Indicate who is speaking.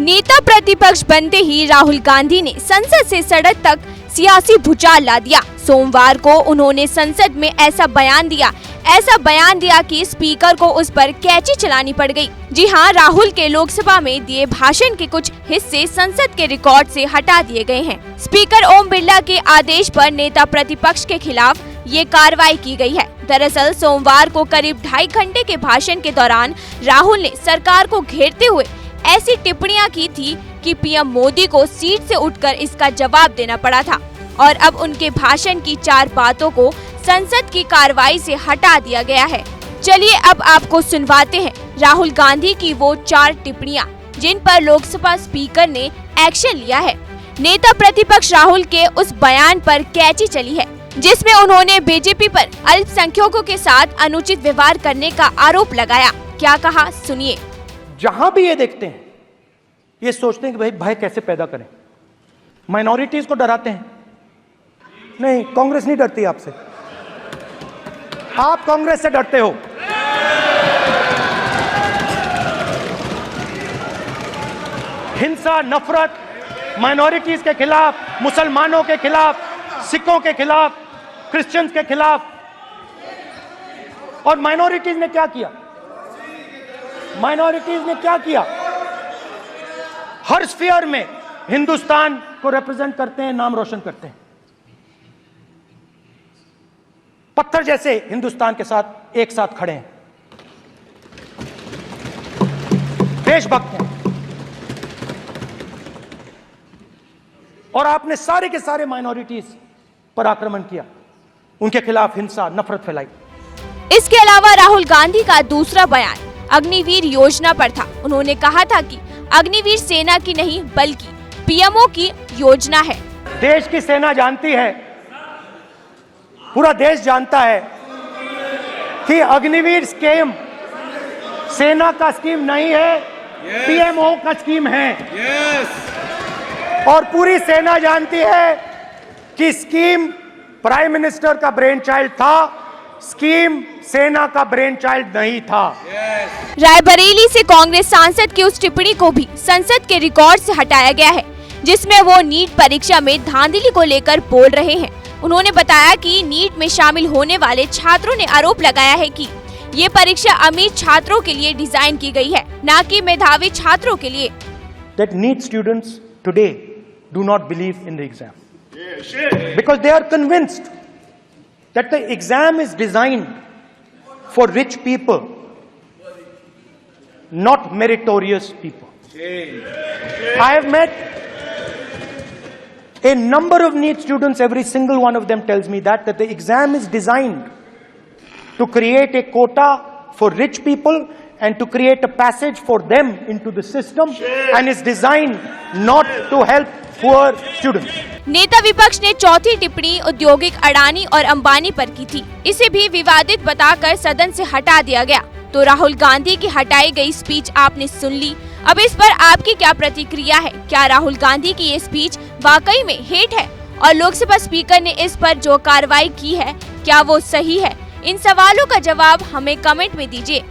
Speaker 1: नेता प्रतिपक्ष बनते ही राहुल गांधी ने संसद से सड़क तक सियासी भूचाल ला दिया। सोमवार को उन्होंने संसद में ऐसा बयान दिया कि स्पीकर को उस पर कैंची चलानी पड़ गई। जी हां, राहुल के लोकसभा में दिए भाषण के कुछ हिस्से संसद के रिकॉर्ड से हटा दिए गए हैं। स्पीकर ओम बिरला के आदेश पर नेता प्रतिपक्ष के खिलाफ ये कार्रवाई की गई है। दरअसल सोमवार को करीब 2.5 घंटे के भाषण के दौरान राहुल ने सरकार को घेरते हुए ऐसी टिप्पणियां की थी कि पीएम मोदी को सीट से उठकर इसका जवाब देना पड़ा था और अब उनके भाषण की 4 बातों को संसद की कार्रवाई से हटा दिया गया है। चलिए अब आपको सुनवाते हैं राहुल गांधी की वो 4 टिप्पणियां जिन पर लोकसभा स्पीकर ने एक्शन लिया है। नेता प्रतिपक्ष राहुल के उस बयान पर कैंची चली है जिसमें उन्होंने बीजेपी पर अल्पसंख्यकों के साथ अनुचित व्यवहार करने का आरोप लगाया। क्या कहा, सुनिए।
Speaker 2: जहां भी ये देखते हैं ये सोचते हैं कि भाई भय कैसे पैदा करें, माइनॉरिटीज को डराते हैं। नहीं, कांग्रेस नहीं डरती आपसे, आप कांग्रेस से डरते हो। हिंसा, नफरत, माइनॉरिटीज के खिलाफ, मुसलमानों के खिलाफ, सिखों के खिलाफ, क्रिश्चियंस के खिलाफ। और माइनॉरिटीज ने क्या किया? हर स्फीयर में हिंदुस्तान को रिप्रेजेंट करते हैं, नाम रोशन करते हैं। पत्थर जैसे हिंदुस्तान के साथ एक साथ खड़े हैं, देशभक्त हैं। और आपने सारे के सारे माइनॉरिटीज पर आक्रमण किया, उनके खिलाफ हिंसा, नफरत फैलाई।
Speaker 1: इसके अलावा राहुल गांधी का दूसरा बयान अग्निवीर योजना पर था। उन्होंने कहा था कि अग्निवीर सेना की नहीं बल्कि पीएमओ की योजना है।
Speaker 2: देश की सेना जानती है, पूरा देश जानता है कि अग्निवीर स्कीम सेना का स्कीम नहीं है, पीएमओ का स्कीम है। और पूरी सेना जानती है कि स्कीम प्राइम मिनिस्टर का ब्रेन चाइल्ड था, स्कीम सेना का ब्रेन चाइल्ड नहीं था।
Speaker 1: रायबरेली से कांग्रेस सांसद की उस टिप्पणी को भी संसद के रिकॉर्ड से हटाया गया है जिसमें वो नीट परीक्षा में धांधली को लेकर बोल रहे हैं। उन्होंने बताया कि नीट में शामिल होने वाले छात्रों ने आरोप लगाया है कि ये परीक्षा अमीर छात्रों के लिए डिजाइन की गई है, न कि मेधावी छात्रों के लिए।
Speaker 2: That NEET students today do not believe in the exam because they are convinced that the exam is designed for rich people, not meritorious people. I have met a number of NEET students. Every single one of them tells me that the exam is designed to create a quota for rich people and to create a passage for them into the system and is designed not to help poor students.
Speaker 1: नेता विपक्ष ने चौथी टिप्पणी औद्योगिक अडानी और अंबानी पर की थी। इसे भी विवादित बताकर सदन से हटा दिया गया। तो राहुल गांधी की हटाई गई स्पीच आपने सुन ली। अब इस पर आपकी क्या प्रतिक्रिया है? क्या राहुल गांधी की ये स्पीच वाकई में हेट है और लोकसभा स्पीकर ने इस पर जो कार्रवाई की है क्या वो सही है? इन सवालों का जवाब हमें कमेंट में दीजिए।